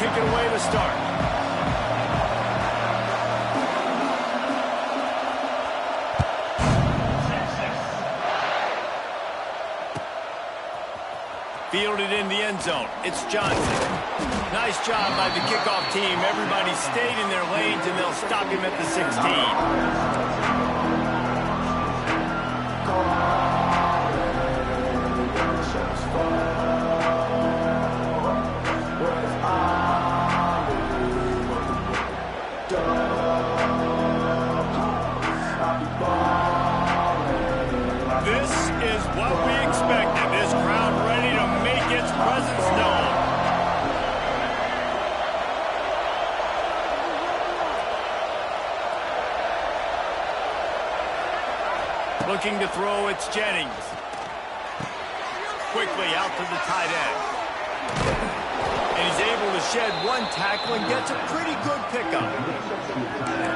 kick it away to start. Fielded in the end zone. It's Johnson. Nice job by the kickoff team. Everybody stayed in their lanes, and they'll stop him at the 16. This is what we expected. This crowd ready to make its presence known. Looking to throw, it's Jennings. Quickly out to the tight end. And he's able to shed one tackle and gets a pretty good pickup.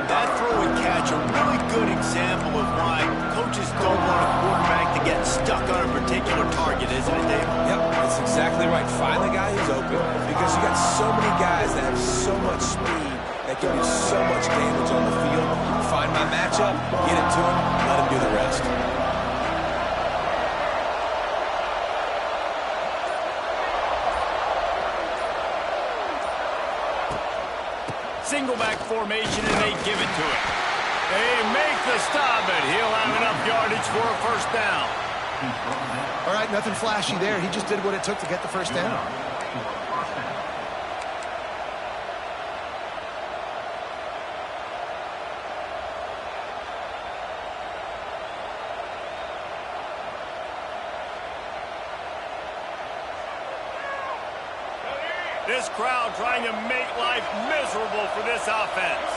That throw and catch, a really good example of why coaches don't want a quarterback to get stuck on a particular target, isn't it, Dave? Yep, that's exactly right. Find the guy who's open, because you got so many guys that have so much speed that can do so much damage on the field. Find my matchup, get it to him, let him do the rest. Single back formation, and they give it to him. They make the stop, and he'll have enough yardage for a first down. All right, nothing flashy there. He just did what it took to get the first down. This crowd trying to make life miserable for this offense.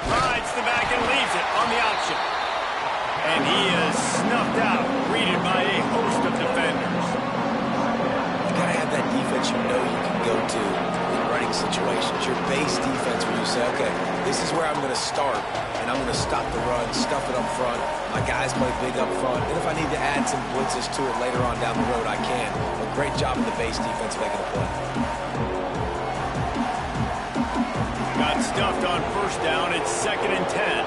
Rides the back and leaves it on the option. And he is snuffed out, greeted by a host of defenders. You gotta have that defense you know you can go to in running situations. Your base defense where you say, okay, this is where I'm gonna start, and I'm gonna stop the run, stuff it up front. My guys play big up front, and if I need to add some blitzes to it later on down the road, I can. A great job of the base defense making a play. Got stuffed on first down. It's 2nd and 10.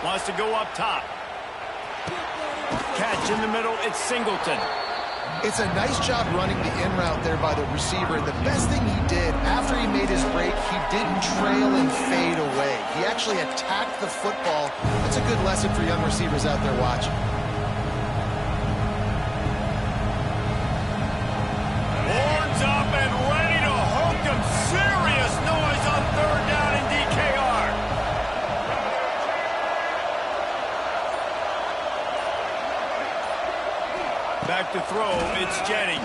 Wants to go up top. Catch in the middle. It's Singleton. It's a nice job running the in route there by the receiver. And the best thing he did after he made his break, he didn't trail and fade away. He actually attacked the football. That's a good lesson for young receivers out there watching. Horns up and ready to hook him. Serious noise on 3rd down in DKR. Back to throw, it's Jennings.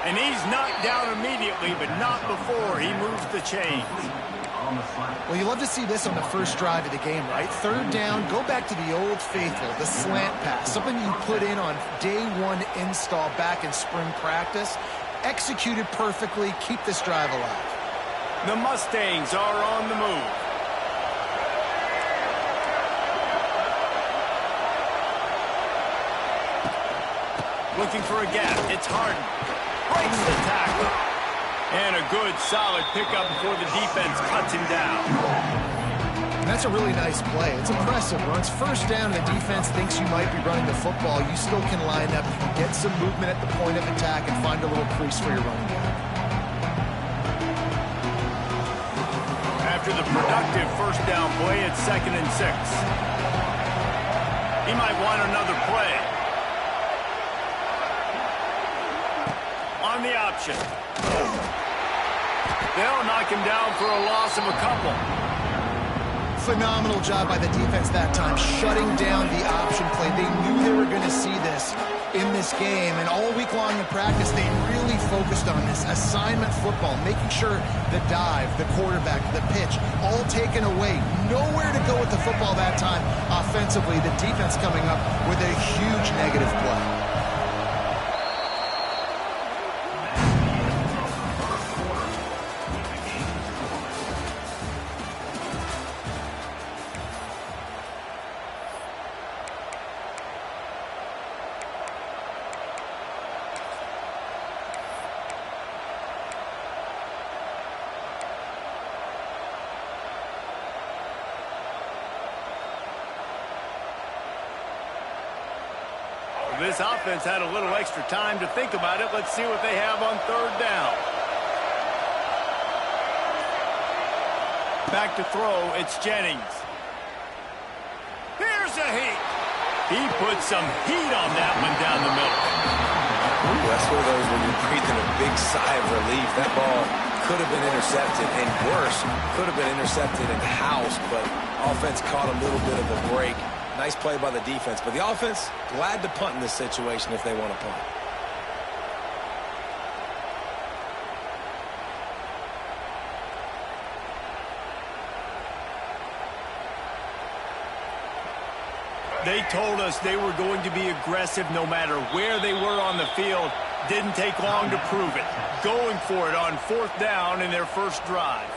And he's knocked down immediately, but not before he moves the chains. Well, you love to see this on the first drive of the game, right? 3rd down, go back to the old faithful, the slant pass, something you put in on day one install back in spring practice. Executed perfectly, keep this drive alive. The Mustangs are on the move. Looking for a gap. It's Harden. Breaks the tackle. And a good, solid pickup before the defense cuts him down. And that's a really nice play. It's impressive. Once first down, the defense thinks you might be running the football. You still can line up, you can get some movement at the point of attack, and find a little crease for your running back. After the productive first down play, it's 2nd and 6. He might want another play. On the option. They'll knock him down for a loss of a couple. Phenomenal job by the defense that time, shutting down the option play. They knew they were going to see this in this game, and all week long in practice, they really focused on this assignment football, making sure the dive, the quarterback, the pitch, all taken away. Nowhere to go with the football that time offensively. The defense coming up with a huge negative play. this offense had a little extra time to think about it. Let's see what they have on third down. Back to throw, it's Jennings. Here's a heat. He put some heat on that one down the middle. Ooh, that's one of those when you're breathing a big sigh of relief. That ball could have been intercepted, and worse, could have been intercepted and housed, but offense caught a little bit of a break. Nice play by the defense, but the offense glad to punt in this situation if they want to punt. They told us they were going to be aggressive no matter where they were on the field. Didn't take long to prove it. Going for it on fourth down in their first drive.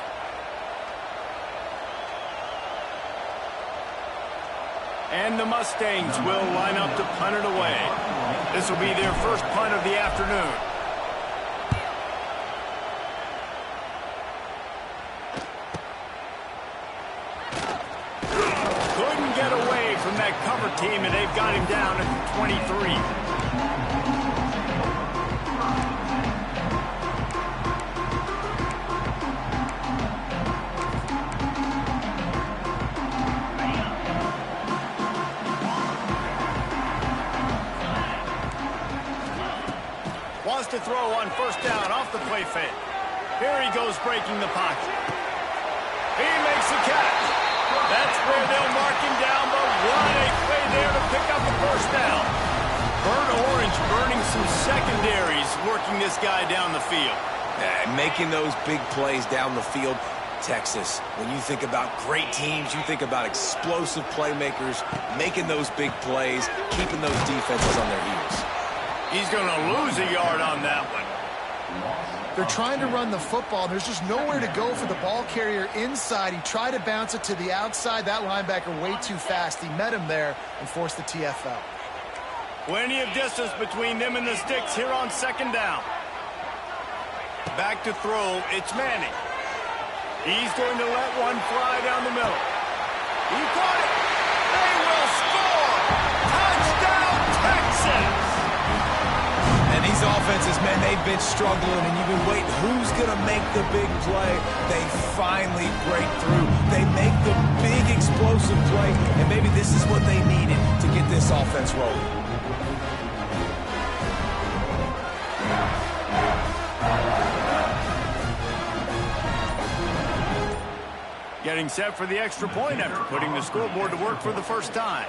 And the Mustangs will line up to punt it away. This will be their first punt of the afternoon. Couldn't get away from that cover team, and they've got him down at the 23. To throw on first down off the play fake. Here he goes breaking the pocket. He makes a catch. That's where they'll mark him down, but what a play there to pick up the first down. Burnt Orange burning some secondaries, working this guy down the field. Making those big plays down the field. Texas, when you think about great teams, you think about explosive playmakers, making those big plays, keeping those defenses on their heels. He's going to lose a yard on that one. They're trying to run the football. There's just nowhere to go for the ball carrier inside. He tried to bounce it to the outside. That linebacker way too fast. He met him there and forced the TFL. Plenty of distance between them and the sticks here on second down. Back to throw, it's Manning. He's going to let one fly down the middle. He caught it. They will score. Touchdown, Texas. And these offenses, man, they've been struggling, and you've been waiting. Who's going to make the big play? They finally break through. They make the big explosive play, and maybe this is what they needed to get this offense rolling. Getting set for the extra point after putting the scoreboard to work for the first time.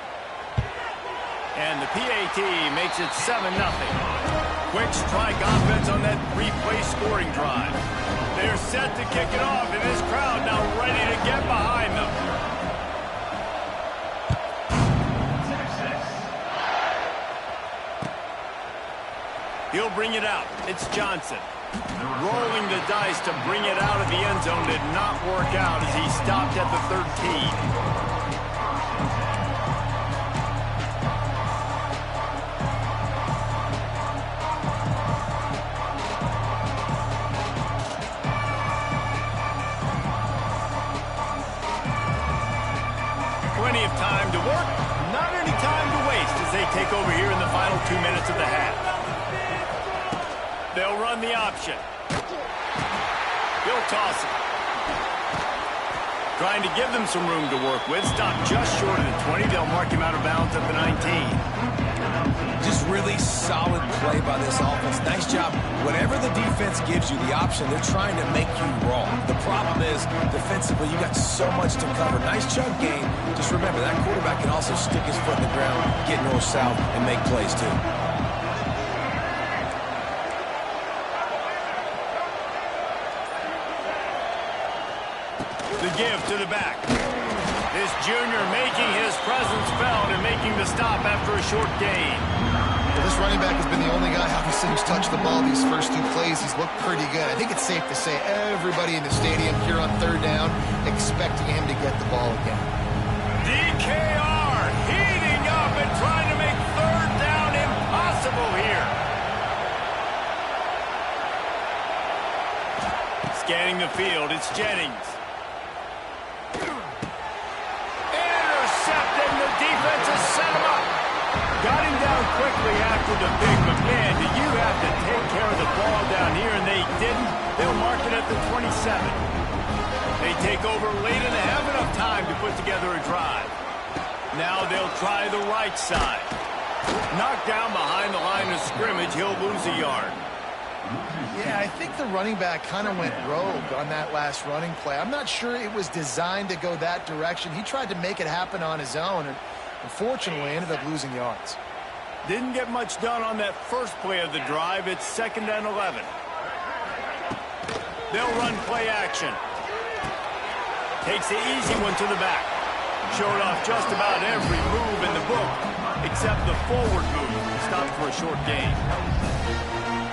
And the PAT makes it 7-0. Quick strike offense on that replay scoring drive. They're set to kick it off, and this crowd now ready to get behind them. He'll bring it out. It's Johnson. Rolling the dice to bring it out of the end zone did not work out as he stopped at the 13. Plenty of time to work, not any time to waste as they take over here in the final 2 minutes of the half. They'll run the option. He'll toss it. Trying to give them some room to work with. Stopped just short of the 20. They'll mark him out of bounds at the 19. Just really solid play by this offense. Nice job. Whatever the defense gives you the option, they're trying to make you wrong. The problem is, defensively, you got so much to cover. Nice chunk game. Just remember, that quarterback can also stick his foot in the ground, get north-south, and make plays too. The give to the back. This junior making his presence felt and making the stop after a short gain. Well, this running back has been the only guy obviously who's touched the ball these first 2 plays. He's looked pretty good. I think it's safe to say everybody in the stadium here on third down expecting him to get the ball again. DKR heating up and trying to make third down impossible here. Scanning the field, it's Jennings. Intercepted, and the defense has set him up. Got him down quickly after to the big, but man, do you have to take care of the ball down here, and they didn't. They'll mark it at the 27. They take over late and have enough time to put together a drive. Now they'll try the right side. Knocked down behind the line of scrimmage, he'll lose a yard. Yeah, I think the running back kind of went rogue on that last running play. I'm not sure it was designed to go that direction. He tried to make it happen on his own, and unfortunately ended up losing yards. Didn't get much done on that first play of the drive. It's 2nd and 11. They'll run play action. Takes the easy one to the back. Showed off just about every move in the book, except the forward move. Stopped for a short gain.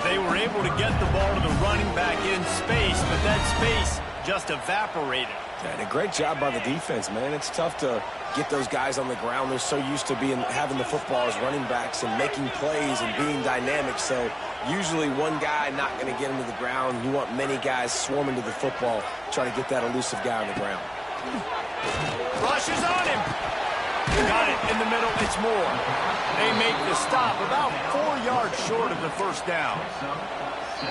They were able to get the ball to the running back in space, but that space just evaporated. And a great job by the defense, man. It's tough to get those guys on the ground. They're so used to having the football as running backs and making plays and being dynamic. So usually one guy not going to get him to the ground. You want many guys swarming to the football, try to get that elusive guy on the ground. Rushes on him. Got it in the middle. It's Moore. They make the stop about 4 yards short of the first down.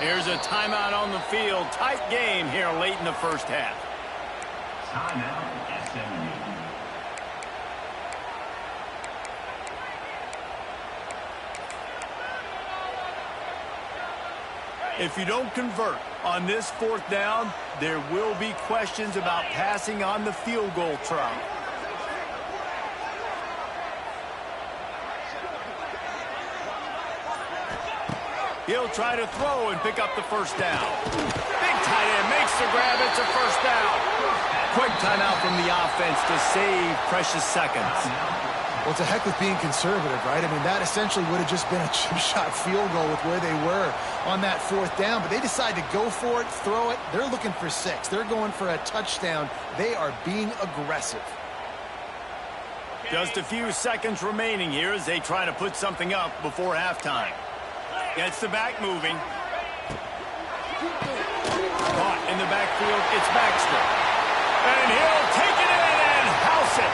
Here's a timeout on the field. Tight game here late in the first half. Timeout, SMU. If you don't convert on this 4th down, there will be questions about passing on the field goal try. He'll try to throw and pick up the first down. Big tight end makes the grab. It's a first down. Quick timeout from the offense to save precious seconds. Well, it's a heck with being conservative, right? I mean, that essentially would have just been a chip shot field goal with where they were on that 4th down. But they decide to go for it, throw it. They're looking for 6. They're going for a touchdown. They are being aggressive. Just a few seconds remaining here as they try to put something up before halftime. Gets the back moving. Caught in the backfield, it's Baxter. And he'll take it in and house it.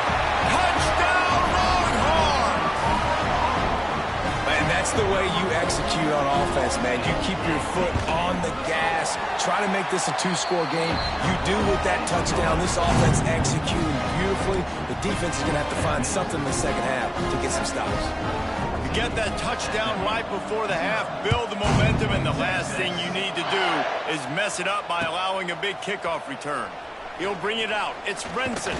Touchdown, Longhorns! Man, that's the way you execute on offense, man. You keep your foot on the gas. Try to make this a 2-score game. You do with that touchdown. This offense executing beautifully. The defense is going to have to find something in the second half to get some stops. Get that touchdown right before the half, build the momentum, and the last thing you need to do is mess it up by allowing a big kickoff return. He'll bring it out. It's Brinson.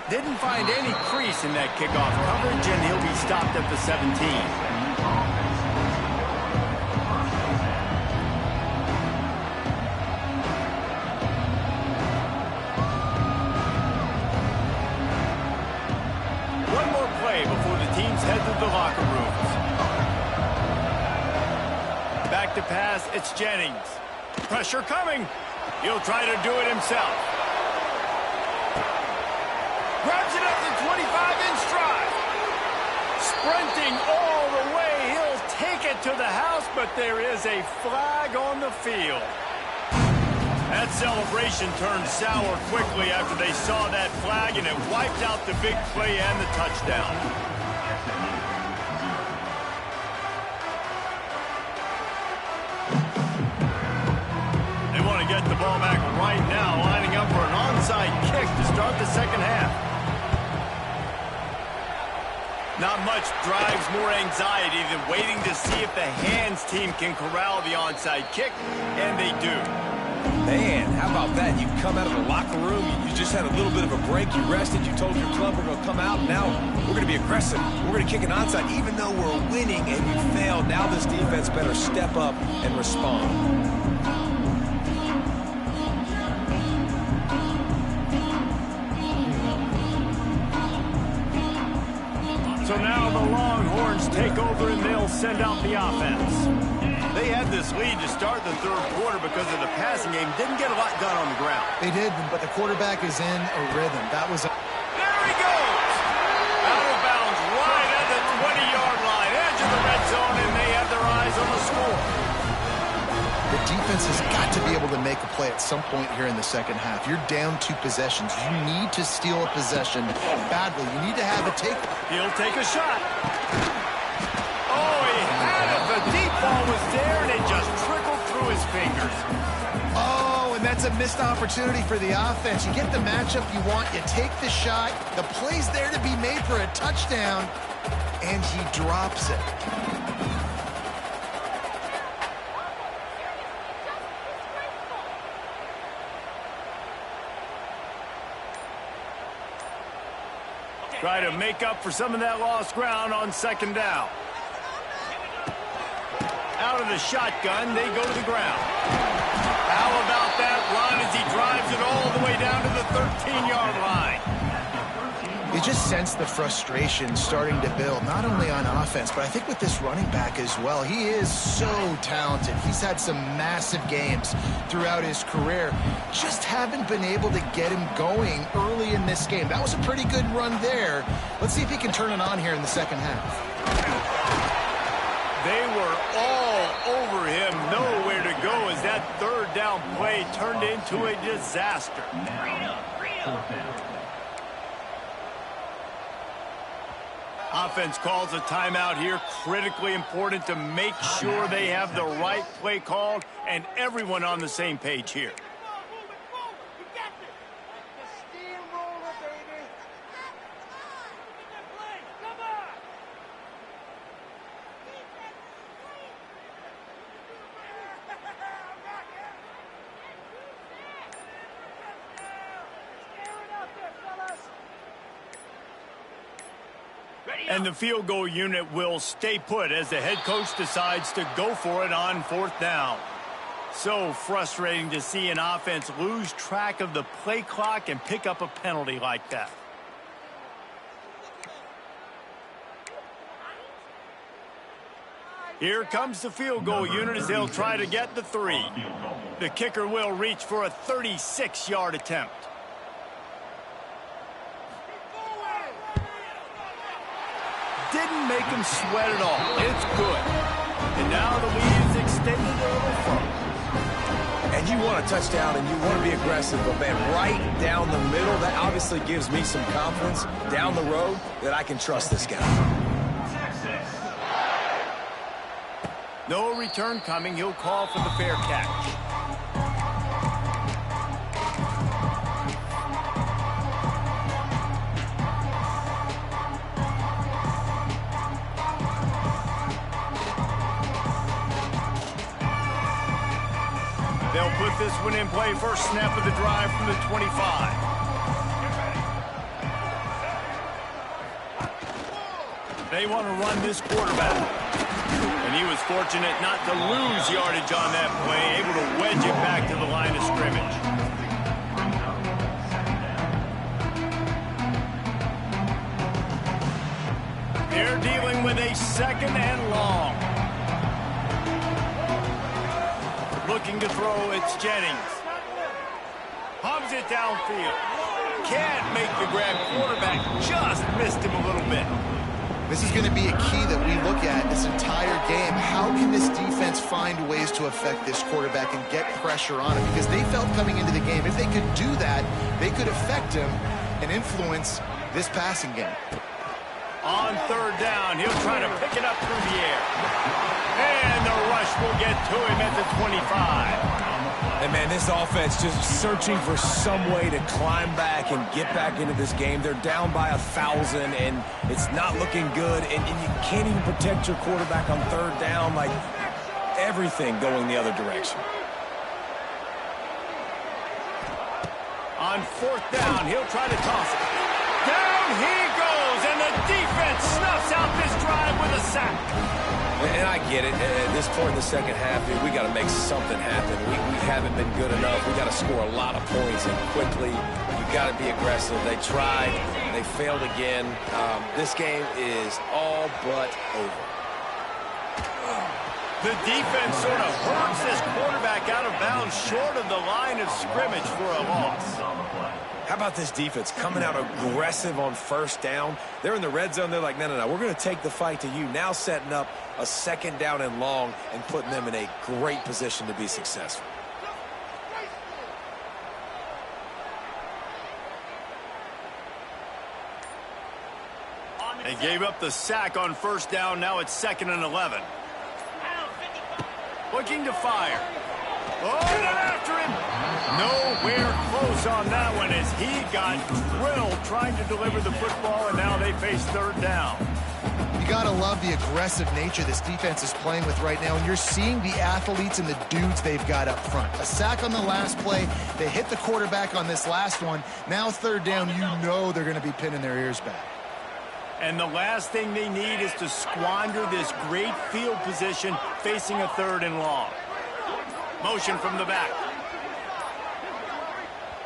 Didn't find any crease in that kickoff coverage, and he'll be stopped at the 17. Before the teams head to the locker rooms. Back to pass, it's Jennings. Pressure coming. He'll try to do it himself. Grabs it up to 25 in stride. Sprinting all the way. He'll take it to the house, but there is a flag on the field. That celebration turned sour quickly after they saw that flag, and it wiped out the big play and the touchdown. They want to get the ball back right now, lining up for an onside kick to start the second half. Not much drives more anxiety than waiting to see if the hands team can corral the onside kick, and they do. Man, how about that? You come out of the locker room, you just had a little bit of a break, you rested, you told your club we're going to come out, and now we're going to be aggressive. We're going to kick an onside, even though we're winning and you failed. Now this defense better step up and respond. So now the Longhorns take over and they'll send out the offense. They had this lead to start the 3rd quarter because of the passing game. Didn't get a lot done on the ground. They did, but the quarterback is in a rhythm. That was There he goes! Out of bounds right at the 20-yard line. Edge of the red zone, and they have their eyes on the score. The defense has got to be able to make a play at some point here in the second half. You're down 2 possessions. You need to steal a possession badly. You need to have a take. He'll take a shot. Oh, he ball was there, and it just trickled through his fingers. Oh, and that's a missed opportunity for the offense. You get the matchup you want, you take the shot, the play's there to be made for a touchdown, and he drops it. Try to make up for some of that lost ground on second down. Out of the shotgun, they go to the ground. How about that run as he drives it all the way down to the 13-yard line? You just sense the frustration starting to build, not only on offense, but I think with this running back as well. He is so talented. He's had some massive games throughout his career. Just haven't been able to get him going early in this game. That was a pretty good run there. Let's see if he can turn it on here in the second half. They were all over him, nowhere to go as that third down play turned into a disaster. Offense calls a timeout here. Critically important to make sure they have the right play called and everyone on the same page here. And the field goal unit will stay put as the head coach decides to go for it on fourth down. So frustrating to see an offense lose track of the play clock and pick up a penalty like that. Here comes the field goal unit as they'll try to get the 3. The kicker will reach for a 36-yard attempt. Didn't make him sweat at all. It's good. And now the lead is extended a little further. And you want a touchdown and you want to be aggressive, but man, right down the middle, that obviously gives me some confidence down the road that I can trust this guy. No return coming. He'll call for the fair catch. They'll put this one in play. First snap of the drive from the 25. They want to run this quarterback. And he was fortunate not to lose yardage on that play, able to wedge it back to the line of scrimmage. They're dealing with a second and long. Looking to throw, it's Jennings. Hums it downfield. Can't make the grab. Quarterback just missed him a little bit. This is going to be a key that we look at this entire game. How can this defense find ways to affect this quarterback and get pressure on him? Because they felt coming into the game, if they could do that, they could affect him and influence this passing game. On third down, he'll try to pick it up through the air. And the rush will get to him at the 25. And man, this offense just searching for some way to climb back and get back into this game. They're down by 1,000, and it's not looking good. And you can't even protect your quarterback on third down. Like, everything going the other direction. On fourth down, he'll try to toss it. Down he goes, and the defense snuffs out this drive with a sack. And I get it. At this point in the second half, dude, we got to make something happen. We haven't been good enough. We got to score a lot of points and quickly. You got to be aggressive. They tried. They failed again. This game is all but over. The defense sort of hurts this quarterback out of bounds short of the line of scrimmage for a loss. How about this defense coming out aggressive on first down? They're in the red zone. They're like, no, we're going to take the fight to you. Now setting up a second down and long and putting them in a great position to be successful. They gave up the sack on first down. Now it's 2nd and 11. Looking to fire. Oh, they're after him. Nowhere close on that one as he got drilled trying to deliver the football, and now they face third down. You got to love the aggressive nature this defense is playing with right now, and you're seeing the athletes and the dudes they've got up front. A sack on the last play. They hit the quarterback on this last one. Now third down, you know they're going to be pinning their ears back. And the last thing they need is to squander this great field position facing a third and long. Motion from the back.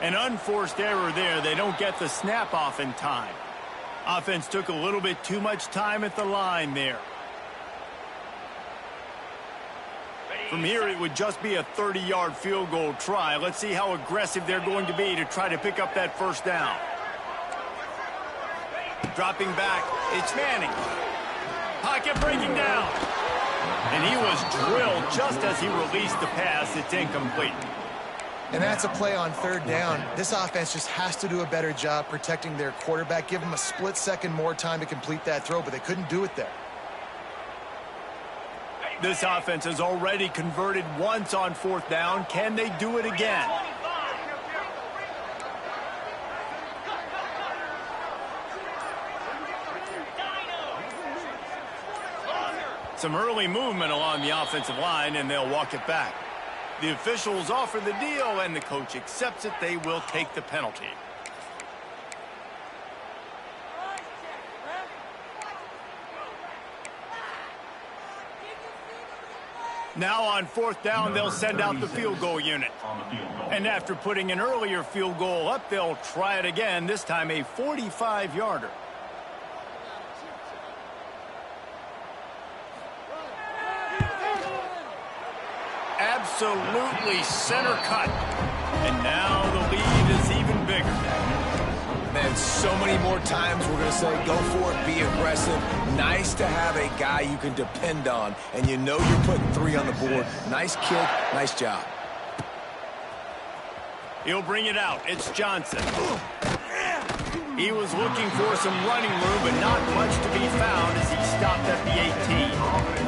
An unforced error there. They don't get the snap off in time. Offense took a little bit too much time at the line there. From here, it would just be a 30-yard field goal try. Let's see how aggressive they're going to be to try to pick up that first down. Dropping back, it's Manning. Pocket breaking down. And he was drilled just as he released the pass. It's incomplete. And that's a play on third down. This offense just has to do a better job protecting their quarterback. Give them a split second more time to complete that throw, but they couldn't do it there. This offense has already converted once on fourth down. Can they do it again? Some early movement along the offensive line, and they'll walk it back. The officials offer the deal, and the coach accepts it. They will take the penalty. Now on fourth down, they'll send out the field goal unit. And after putting an earlier field goal up, they'll try it again, this time a 45-yarder. Absolutely center cut. And now the lead is even bigger. Man, so many more times we're going to say, go for it, be aggressive. Nice to have a guy you can depend on, and you know you're putting 3 on the board. Nice kick, nice job. He'll bring it out. It's Johnson. He was looking for some running room, but not much to be found as he stopped at the 18.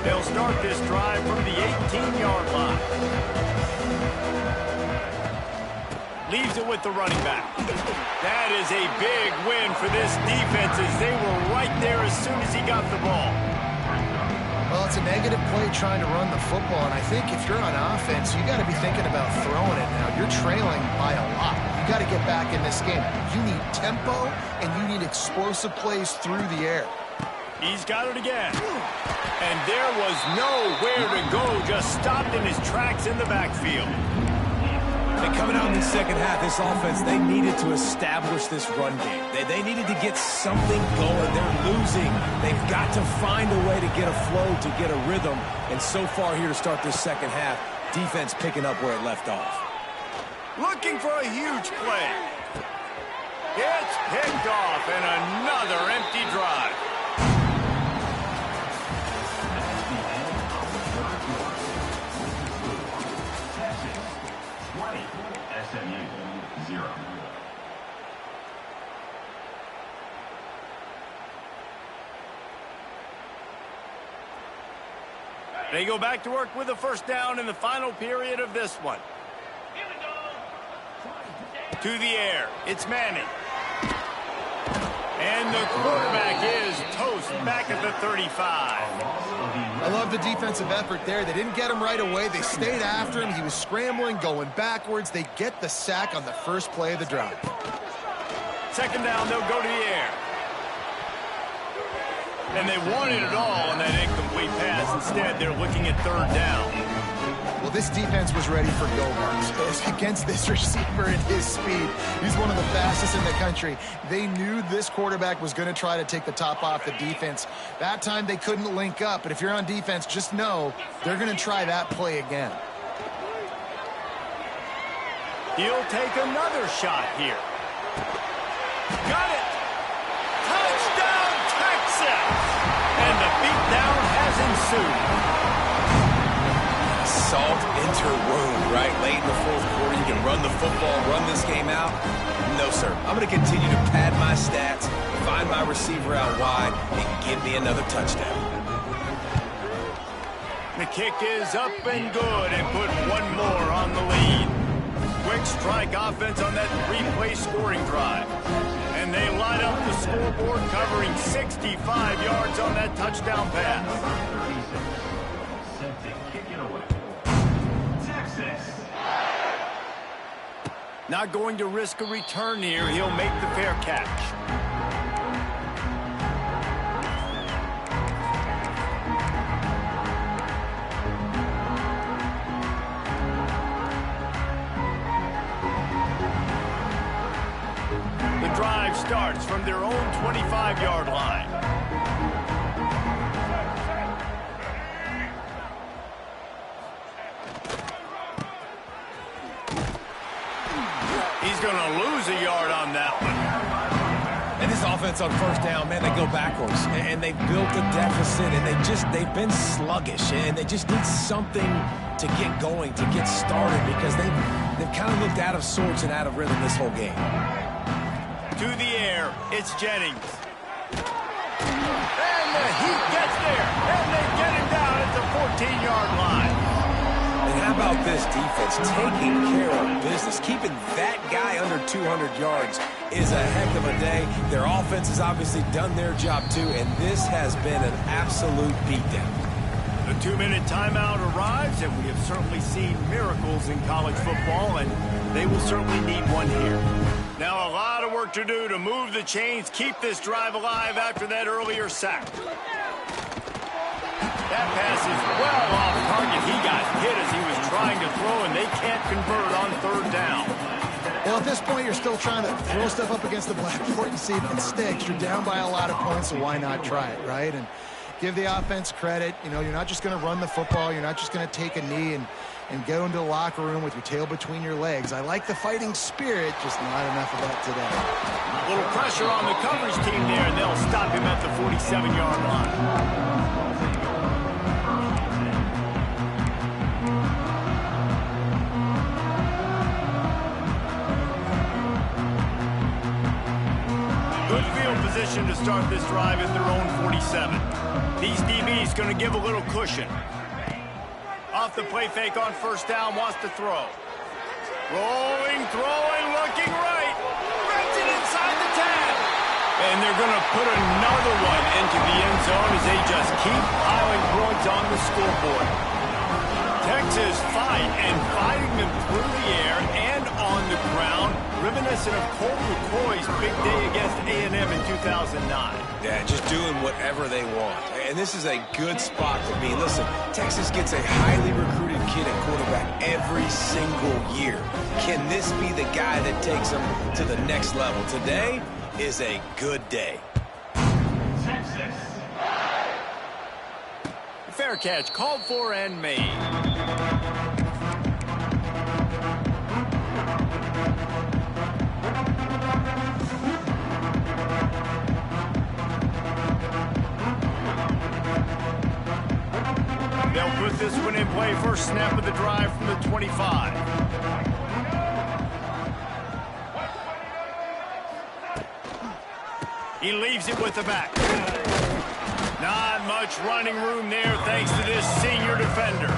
They'll start this drive from the 18-yard line. Leaves it with the running back. That is a big win for this defense as they were right there as soon as he got the ball. Well, it's a negative play trying to run the football, and I think if you're on offense, you got to be thinking about throwing it now. You're trailing by a lot. You got to get back in this game. You need tempo, and you need explosive plays through the air. He's got it again. And there was nowhere to go, just stopped in his tracks in the backfield. And coming out in the second half, this offense, they needed to establish this run game. They needed to get something going. They're losing. They've got to find a way to get a flow, to get a rhythm. And so far here to start this second half, defense picking up where it left off. Looking for a huge play. It's picked off, and another empty drive. They go back to work with a first down in the final period of this one. To the air, it's Manning. And the quarterback is toast back at the 35. I love the defensive effort there. They didn't get him right away. They stayed after him. He was scrambling, going backwards. They get the sack on the first play of the drive. Second down, they'll go to the air. And they wanted it all on that incomplete pass. Instead, they're looking at third down. Well, this defense was ready for go-marks. Against this receiver and his speed, he's one of the fastest in the country. They knew this quarterback was going to try to take the top off the defense. That time, they couldn't link up. But if you're on defense, just know they're going to try that play again. He'll take another shot here. Got it! Touchdown, Texas! And the beatdown has ensued. Salt enter wound, right? Late in the fourth quarter, you can run the football, run this game out. No, sir. I'm going to continue to pad my stats, find my receiver out wide and give me another touchdown. The kick is up and good and put one more on the lead. Quick strike offense on that three-play scoring drive. And they light up the scoreboard, covering 65 yards on that touchdown pass. Not going to risk a return here. He'll make the fair catch. The drive starts from their own 25-yard line. He's going to lose a yard on that one. And this offense on first down, man, they go backwards. And they've built a deficit, and they've been sluggish. And they just need something to get going, to get started, because they've kind of looked out of sorts and out of rhythm this whole game. To the air, it's Jennings. And he gets there, and they get him down at the 14-yard line. And how about this defense taking care of business? Keeping that guy under 200 yards is a heck of a day. Their offense has obviously done their job too, and this has been an absolute beatdown. The 2-minute timeout arrives, and we have certainly seen miracles in college football, and they will certainly need one here. Now a lot of work to do to move the chains, keep this drive alive after that earlier sack. That pass is well off target. He got hit as he was trying to throw, and they can't convert on third down. Well, at this point, you're still trying to throw stuff up against the blackboard and see if it sticks. You're down by a lot of points, so why not try it, right? And give the offense credit. You know, you're not just going to run the football. You're not just going to take a knee and go into the locker room with your tail between your legs. I like the fighting spirit, just not enough of that today. A little pressure on the coverage team there, and they'll stop him at the 47-yard line. Good field position to start this drive at their own 47. These DBs going to give a little cushion. Off the play fake on first down, wants to throw. Rolling, throwing, looking right. Ripped it inside the 10. And they're going to put another one into the end zone as they just keep piling points on the scoreboard. Texas fighting them through the air and on the ground, reminiscent of Colt McCoy's big day against A&M in 2009. Yeah, just doing whatever they want. And this is a good spot to be. Listen, Texas gets a highly recruited kid at quarterback every single year. Can this be the guy that takes them to the next level? Today is a good day. Texas. Fair catch, called for and made. They'll put this one in play. First snap of the drive from the 25. He leaves it with the back. Not much running room there thanks to this senior defender.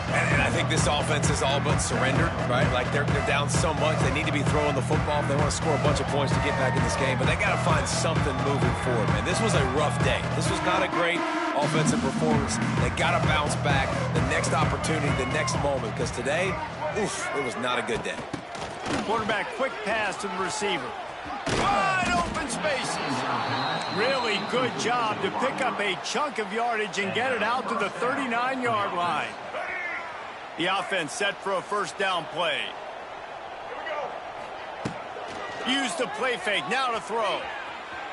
And I think this offense is all but surrendered, right? Like they're down so much, they need to be throwing the football if they want to score a bunch of points to get back in this game. But they got to find something moving forward, man. This was a rough day. This was not a great offensive performance. They got to bounce back the next opportunity, the next moment, because today, oof, it was not a good day. Quarterback quick pass to the receiver. Wide open spaces. Really good job to pick up a chunk of yardage and get it out to the 39-yard line. The offense set for a first down play. Use the play fake, now to throw.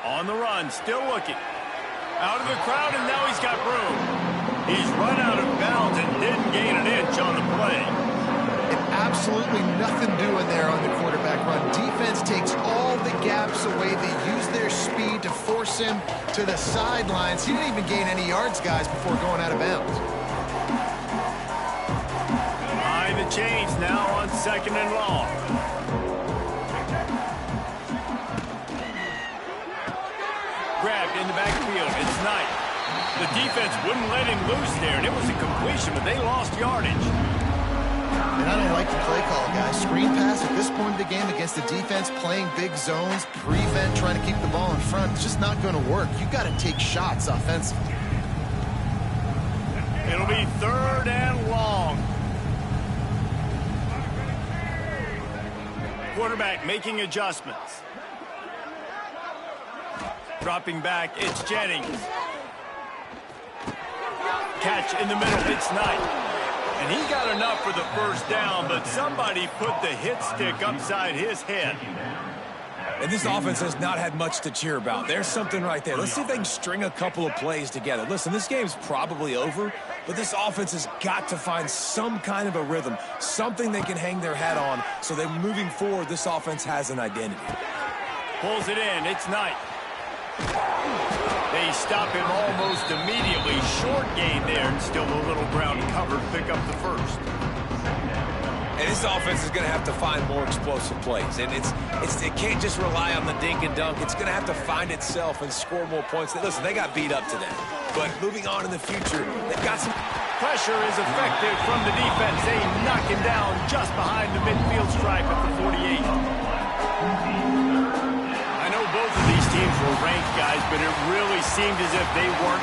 On the run, still looking. Out of the crowd, and now he's got room. He's run out of bounds and didn't gain an inch on the play. And absolutely nothing doing there on the quarterback run. Defense takes all the gaps away. They use their speed to force him to the sidelines. He didn't even gain any yards, guys, before going out of bounds. Behind the chains now on second and long. grabbed in the backfield. It's Knight. The defense wouldn't let him loose there, and it was a completion, but they lost yardage. And I don't like the play call, guys. Screen pass at this point of the game against the defense, playing big zones, prevent, trying to keep the ball in front. It's just not going to work. You got to take shots offensively. It'll be 3rd and long. Quarterback making adjustments. Dropping back, it's Jennings. Catch in the middle, it's Knight. And he got enough for the first down, but somebody put the hit stick upside his head. And this offense has not had much to cheer about. There's something right there. Let's see if they can string a couple of plays together. Listen, this game's probably over, but this offense has got to find some kind of a rhythm, something they can hang their hat on so that moving forward, this offense has an identity. Pulls it in, it's Knight. They stop him almost immediately. Short gain there, and still a little ground covered. Pick up the first. And this offense is going to have to find more explosive plays. And it can't just rely on the dink and dunk. It's going to have to find itself and score more points. Listen, they got beat up today. But moving on in the future, they've got some... Pressure is effective from the defense. They knock him down just behind the midfield stripe at the 48. I know both of these teams were ranked, guys, but it really seemed as if they weren't